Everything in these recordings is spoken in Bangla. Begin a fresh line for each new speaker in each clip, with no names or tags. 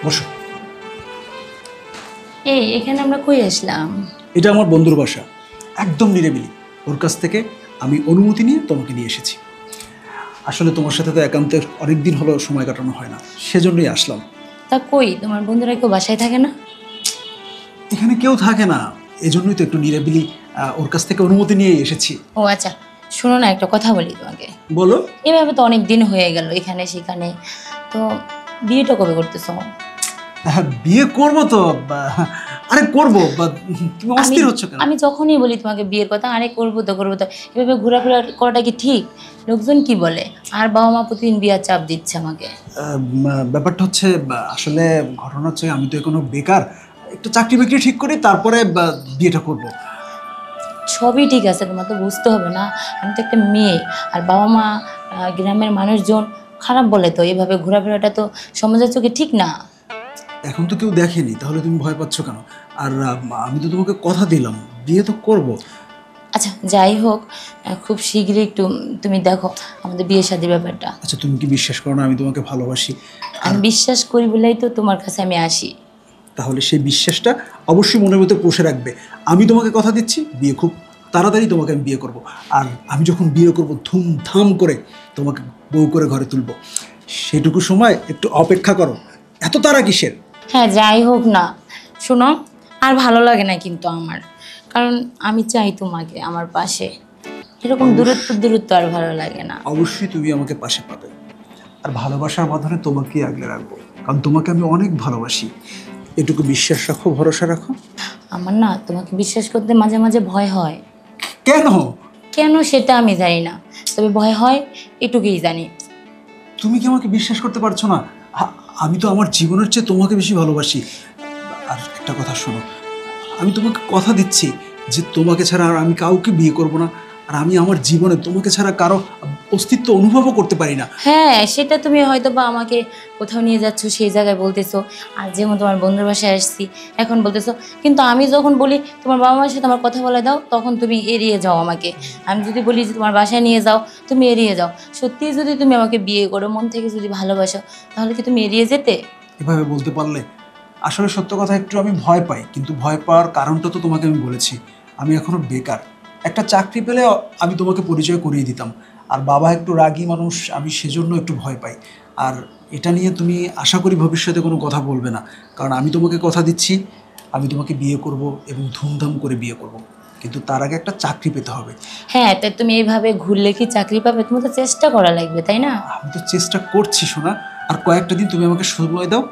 বসো।
এই এখানে আমরা কই আসলাম?
এটা আমার বন্ধুর বাসা, একদম নিরিবিলি। ওর কাছ থেকে আমি অনুমতি নিয়ে তোমাকে নিয়ে এসেছি। আসলে তোমার সাথে তো একান্তে অনেকদিন হলো সময় কাটানো হয় না, সেজন্যই আসলাম।
তা কই তোমার বন্ধুরা কেউ বাসায় থাকে না?
এখানে কেউ থাকে না, এজন্যই তো একটু নিরিবিলি ওর কাছ থেকে অনুমতি নিয়ে এসেছি।
ও আচ্ছা, শোনো না, একটা কথা বলি তোমাকে।
বলো।
এভাবে তো অনেক দিন হয়ে গেল এখানে সেখানে, তো বিয়েটা কবে করতেছো?
বিয়ে করবো তো, আরে করবো, তুমি অস্থির হচ্ছ কেন?
আমি যখনই বলি তোমাকে বিয়ের কথা, আরে করবো তো করবো তো, এভাবে ঘোরাফেরা করাটা কি ঠিক? লোকজন কি বলে? আর বাবা মা প্রতিদিন বিয়ার চাপ দিচ্ছে আমাকে।
ব্যাপারটা হচ্ছে, আসলে ঘটনা হচ্ছে আমি তো এখনো বেকার, একটু চাকরি বাকরি ঠিক করি তারপরে বিয়েটা করব।
সবই ঠিক আছে, তোমার তো বুঝতে হবে না, আমি তো একটা মেয়ে। আর বাবা মা, গ্রামের মানুষজন খারাপ বলে, তো এভাবে ঘোরাফেরাটা তো সমাজের চোখে ঠিক না।
এখন তো কেউ দেখেনি, তাহলে তুমি ভয় পাচ্ছ কেন? আর আমি তো তোমাকে কথা দিলাম, বিয়ে তো করব।
আচ্ছা যাই হোক, খুব শীঘ্রই একটু তুমি দেখো আমাদের বিয়ে শাদীর ব্যাপারটা।
আচ্ছা, তুমি কি বিশ্বাস করো না আমি তোমাকে ভালোবাসি?
আমি বিশ্বাস করি বলেই তো তোমার কাছে আমি আসি।
তাহলে সেই বিশ্বাসটা অবশ্যই মনের মধ্যে পুষে রাখবে। আমি তোমাকে কথা দিচ্ছি, বিয়ে খুব তাড়াতাড়ি তোমাকে আমি বিয়ে করব। আর আমি যখন বিয়ে করব ধুমধাম করে তোমাকে বউ করে ঘরে তুলব। সেটুকু সময় একটু অপেক্ষা করো, এত তাড়া কিসের?
হ্যাঁ যাই হোক না, শোনো, আর ভালো লাগে না কিন্তু আমার, কারণ আমি চাই তোমাকে আমার পাশে। এরকম দূরত্ব দূরত্ব আর ভালো লাগে না।
অবশ্যই তুমি আমাকে পাশে পাবে, আর ভালোবাসার বাঁধনে তোমাকেই আগলে রাখবো, কারণ তোমাকে আমি অনেক ভালোবাসি। এটুকু বিশ্বাস রাখো, ভরসা রাখো।
আমার না তোমাকে বিশ্বাস করতে মাঝে মাঝে ভয় হয়।
কেন?
কেন সেটা আমি জানি না, তবে ভয় হয় এটুকুই জানি।
তুমি কি আমাকে বিশ্বাস করতে পারছো না? আমি তো আমার জীবনের চেয়ে তোমাকে বেশি ভালোবাসি। আর একটা কথা শোনো, আমি তোমাকে কথা দিচ্ছি যে তোমাকে ছাড়া আর আমি কাউকে বিয়ে করব না। আর আমি আমার জীবনে তোমাকে ছাড়া কারো অস্তিত্ব অনুভবও করতে পারি না।
হ্যাঁ সেটা তুমি হয়তো বা আমাকে কোথাও নিয়ে যাচ্ছ সেই জায়গায় বলতেছো, আর যেমন তোমার বন্ধুর বাসায় আসছি এখন বলতেছো, কিন্তু আমি যখন বলি তোমার বাবা মার সাথে আমার কথা বলে দাও, তখন তুমি এড়িয়ে যাও আমাকে। আমি যদি বলি যে তোমার বাসায় নিয়ে যাও, তুমি এড়িয়ে যাও। সত্যি যদি তুমি আমাকে বিয়ে করো, মন থেকে যদি ভালোবাসো, তাহলে কি তুমি এড়িয়ে যেতে?
এভাবে বলতে পারলে? আসলে সত্য কথা, একটু আমি ভয় পাই, কিন্তু ভয় পাওয়ার কারণটা তো তোমাকে আমি বলেছি। আমি এখনো বেকার, একটা চাকরি পেলে আমি তোমাকে পরিচয় করিয়ে দিতাম। আর বাবা একটু রাগী মানুষ, আমি সেজন্য একটু ভয় পাই। আর এটা নিয়ে তুমি আশা করি ভবিষ্যতে কোনো কথা বলবে না, কারণ আমি তোমাকে কথা দিচ্ছি আমি তোমাকে বিয়ে করব এবং ধুমধাম করে বিয়ে করব। কিন্তু তার আগে একটা চাকরি পেতে হবে।
হ্যাঁ, তাই তুমি এইভাবে ঘুরলে কি চাকরি পাবে? তুমি তো চেষ্টা করা লাগবে, তাই না?
আমি তো চেষ্টা করছি সোনা, আর কয়েকটা দিন তুমি আমাকে সময় দাও,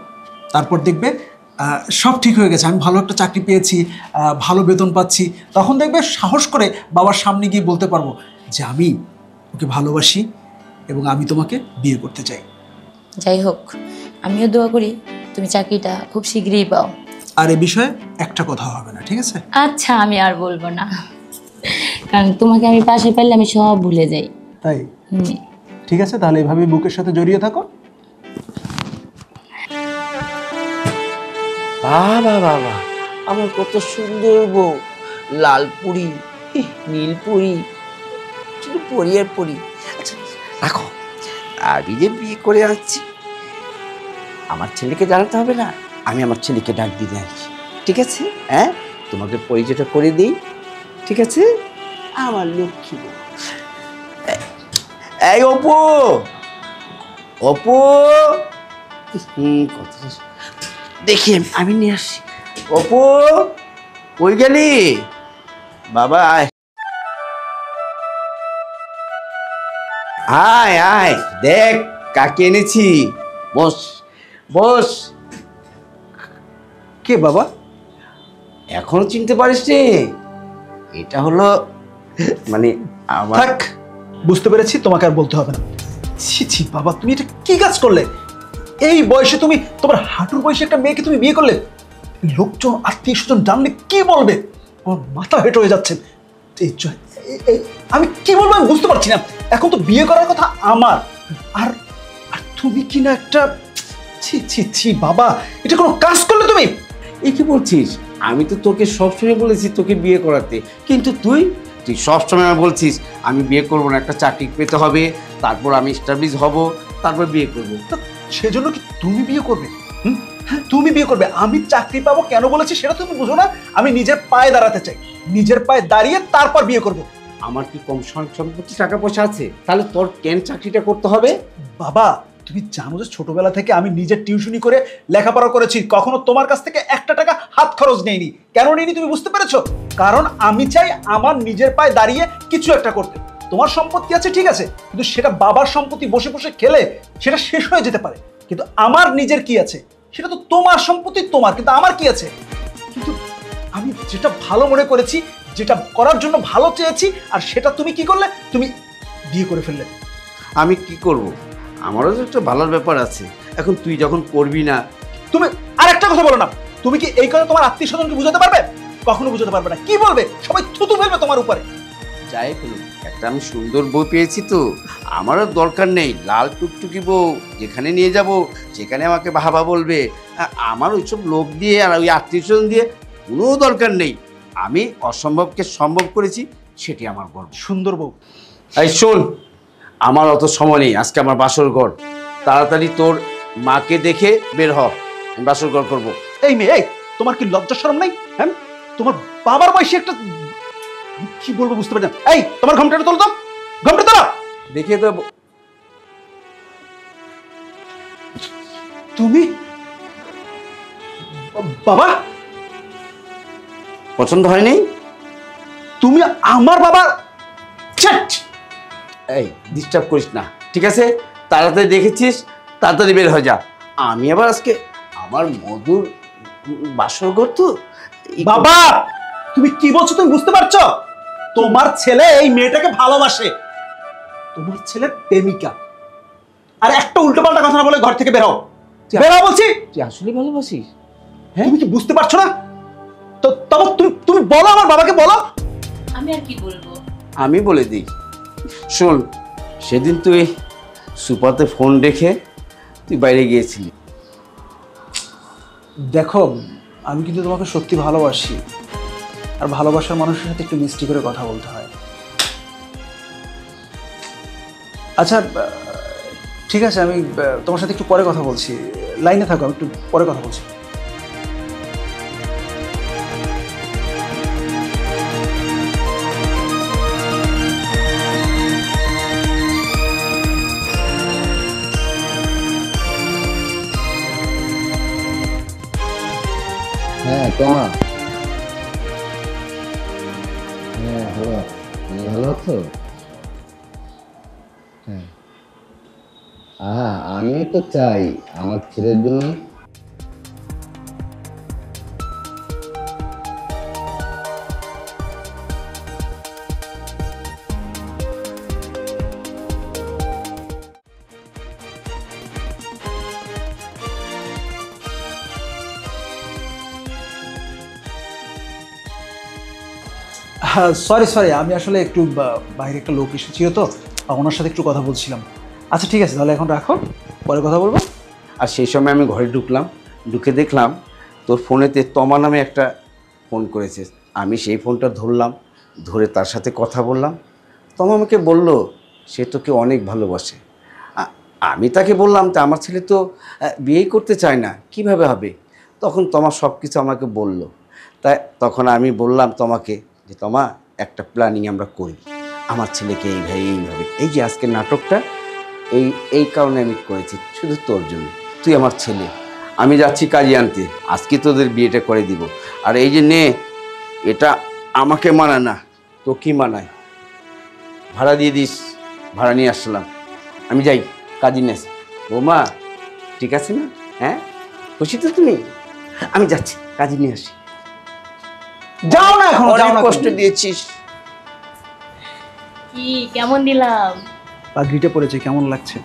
তারপর দেখবে সব ঠিক হয়ে গেছে। আমি ভালো একটা চাকরি পেয়েছি, ভালো বেতন পাচ্ছি, তখন দেখবে সাহস করে বাবার সামনে গিয়ে বলতে পারবো যে আমি ওকে ভালোবাসি এবং আমি তোমাকে বিয়ে করতে চাই।
যাই হোক, আমিও দোয়া করি তুমি চাকরিটা খুব শীঘ্রই পাও।
আর এ বিষয়ে একটা কথা হবে না, ঠিক আছে?
আচ্ছা আমি আর বলবো না, কারণ তোমাকে আমি পাশে পেলে আমি সব ভুলে যাই।
তাই? ঠিক আছে, তাহলে এভাবে বুকের সাথে জড়িয়ে থাকো।
বাবা বাবা, আমার কত সুন্দর বউ, লাল পুরি, নীল পুরি, শুধু পরি আর পরি। আচ্ছা রাখো, আমি যে বিয়ে করে আসছি, আমার ছেলেকে জানাতে হবে না, আমি আমার ছেলেকে ডাক দিতে আসছি, ঠিক আছে? হ্যাঁ, তোমাকে পরিচয়টা করে দিই, ঠিক আছে? আমার লক্ষ্মী বউ। এই অপু, অপু, কত দেখি আমি নিয়ে আসছি। অপু, কই গেলি বাবা? আয় আয় আয়, দেখ কাকে এনেছি। বস বস।
কে বাবা?
এখনো চিনতে পারিস নি? এটা হলো মানে আমার।
থাক, বুঝতে পেরেছি, তোমাকে আর বলতে হবে না। ছি ছি বাবা, তুমি এটা কি কাজ করলে? এই বয়সে তুমি, তোমার হাঁটুর বয়সে একটা মেয়েকে তুমি বিয়ে করলে? লোকজন, আত্মীয় স্বজন জানলে কি বলবে? আমার মাথা হেঁট হয়ে যাচ্ছে। আমি কি বলবো আমি বুঝতে পারছি না। এখন তো বিয়ে করার কথা আমার, আর আর তুমি কি না একটা, ছি ছি ছি বাবা, এটা কোনো কাজ করলে তুমি?
এই কি বলছিস? আমি তো তোকে সবসময় বলেছি তোকে বিয়ে করাতে, কিন্তু তুই তুই সবসময় বলছিস আমি বিয়ে করবো না, একটা চাকরি পেতে হবে, তারপর আমি এস্টাবলিশ হব, তারপর বিয়ে করবো।
সেজন্য কি তুমি বিয়ে করবে? হ্যাঁ, তুমি বিয়ে করবে? আমি চাকরি পাবো কেন বলেছি সেটা তুমি বুঝো না? আমি নিজের পায়ে দাঁড়াতে চাই, নিজের পায়ে দাঁড়িয়ে তারপর বিয়ে করব।
আমার কি কম সম্পত্তি টাকা পয়সা আছে? তাহলে তোর কেন চাকরিটা করতে হবে?
বাবা, তুমি জানো যে ছোটবেলা থেকে আমি নিজের টিউশনি করে লেখাপড়া করেছি, কখনো তোমার কাছ থেকে একটা টাকা হাত খরচ নেইনি। কেন নেইনি তুমি বুঝতে পেরেছো? কারণ আমি চাই আমার নিজের পায়ে দাঁড়িয়ে কিছু একটা করতে। তোমার সম্পত্তি আছে ঠিক আছে, কিন্তু সেটা বাবার সম্পত্তি বসে বসে খেলে সেটা শেষ হয়ে যেতে পারে। কিন্তু আমার নিজের কি আছে? সেটা তো তোমার সম্পত্তি তোমার, কিন্তু আমার কি আছে? কিন্তু আমি যেটা ভালো মনে করেছি, যেটা করার জন্য ভালো চেয়েছি, আর সেটা তুমি কি করলে? তুমি বিয়ে করে ফেললে।
আমি কি করব? আমারও তো একটা ভালোর ব্যাপার আছে। এখন তুই যখন করবি না।
তুমি আরেকটা কথা বলো না, তুমি কি এই কথা তোমার আত্মীয় স্বজনকে বুঝাতে পারবে? কখনো বুঝাতে পারবে না। কি বলবে? সবাই থুতু ফেলবে তোমার উপরে।
যাই বলুন, একটা আমি সুন্দর বউ পেয়েছি তো, আমারও দরকার নেই লাল টুকটুকি বউ। যেখানে নিয়ে যাব সেখানে আমাকে বাবা বলবে। আমার ওইসব লোক দিয়ে আর ওই আত্মীয় স্বজন দিয়ে কোনো দরকার নেই। আমি অসম্ভবকে সম্ভব করেছি, সেটি আমার গর্ব।
সুন্দর বউ।
এই শোন, আমার অত সময় নেই, আজকে আমার বাসর ঘর। তাড়াতাড়ি তোর মাকে দেখে বের হ, আমি বাসর ঘর করবো।
এই মেয়ে, এই তোমার কি লজ্জা শরম নাই? হ্যাঁ, তোমার বাবার বয়সী একটা, কি বলবো বুঝতে পারি না। এই তোমার ঘোমটাটা তোলো তো, ঘোমটা তোলো।
দেখে তো
তুমি বাবা?
পছন্দ হয়নি?
তুমি আমার বাবা?
এই ডিস্টার্ব করিস না, ঠিক আছে? তাড়াতাড়ি দেখেছিস, তাড়াতাড়ি বের হয়ে যা। আমি আবার আজকে আমার মধুর বাসর ঘর তো।
বাবা, তুমি কি বলছো তুমি বুঝতে পারছো? তোমার ছেলে এই মেয়েটাকে ভালোবাসে, তোমার ছেলের প্রেমিকা, আর একটা উল্টোপাল্টা কথা না বলে ঘর থেকে বেরো। বেরো বলছি।
তুই আসলে ভালোবাসিস?
তুমি কি বুঝতে পারছো না? তো তবে তুমি বলো, আমার বাবাকে বলো।
আমি আর কি বলবো?
আমি বলে দিই, শোন, সেদিন তুই সুপাতে ফোন রেখে তুই বাইরে গিয়েছিলি।
দেখো, আমি কিন্তু তোমাকে সত্যি ভালোবাসি, আর ভালোবাসার মানুষের সাথে একটু মিষ্টি করে কথা বলতে হয়। আচ্ছা ঠিক আছে, আমি তোমার সাথে একটু পরে কথা বলছি। লাইনে থাকো, আমি একটু পরে কথা বলছি।
হ্যাঁ তোমা, হ্যাঁ হ্যালো, ভালো আছো? হ্যাঁ, আমি তো চাই আমার ছেলের জন্য
হ্যাঁ, সরি সরি, আমি আসলে একটু বাইরে একটা লোক এসেছিল তো, ওনার সাথে একটু কথা বলছিলাম। আচ্ছা ঠিক আছে, তাহলে এখন রাখো, পরে কথা বলবো।
আর সেই সময় আমি ঘরে ঢুকলাম, ঢুকে দেখলাম তোর ফোনেতে তমা নামে একটা ফোন করেছে। আমি সেই ফোনটা ধরলাম, ধরে তার সাথে কথা বললাম। তমা আমাকে বলল সে তোকে অনেক ভালোবাসে। আমি তাকে বললাম তা আমার ছেলে তো বিয়েই করতে চায় না, কিভাবে হবে? তখন তমা সব কিছু আমাকে বলল। তাই তখন আমি বললাম তোমাকে যে তোমা, একটা প্ল্যানিং আমরা করি, আমার ছেলেকে এইভাবে এই যে আজকের নাটকটা এই কারণে আমি করেছি, শুধু তোর জন্য। তুই আমার ছেলে, আমি যাচ্ছি কাজে আনতে, আজকে তোদের বিয়েটা করে দিব। আর এই যে নে, এটা আমাকে মানায় না, তো কি মানায়? ভাড়া দিয়ে দিস, ভাড়া নিয়ে আসলাম। আমি যাই কাজী নেস। বৌমা ঠিক আছে না? হ্যাঁ, খুশি তো তুমি? আমি যাচ্ছি, কাজী নিয়ে আসি।
যাও না, এখন যাও
অনেক
না।
কষ্ট দিয়েছিস।
কি কেমন দিলাম?
পাগড়িটা পড়েছে, কেমন লাগছে?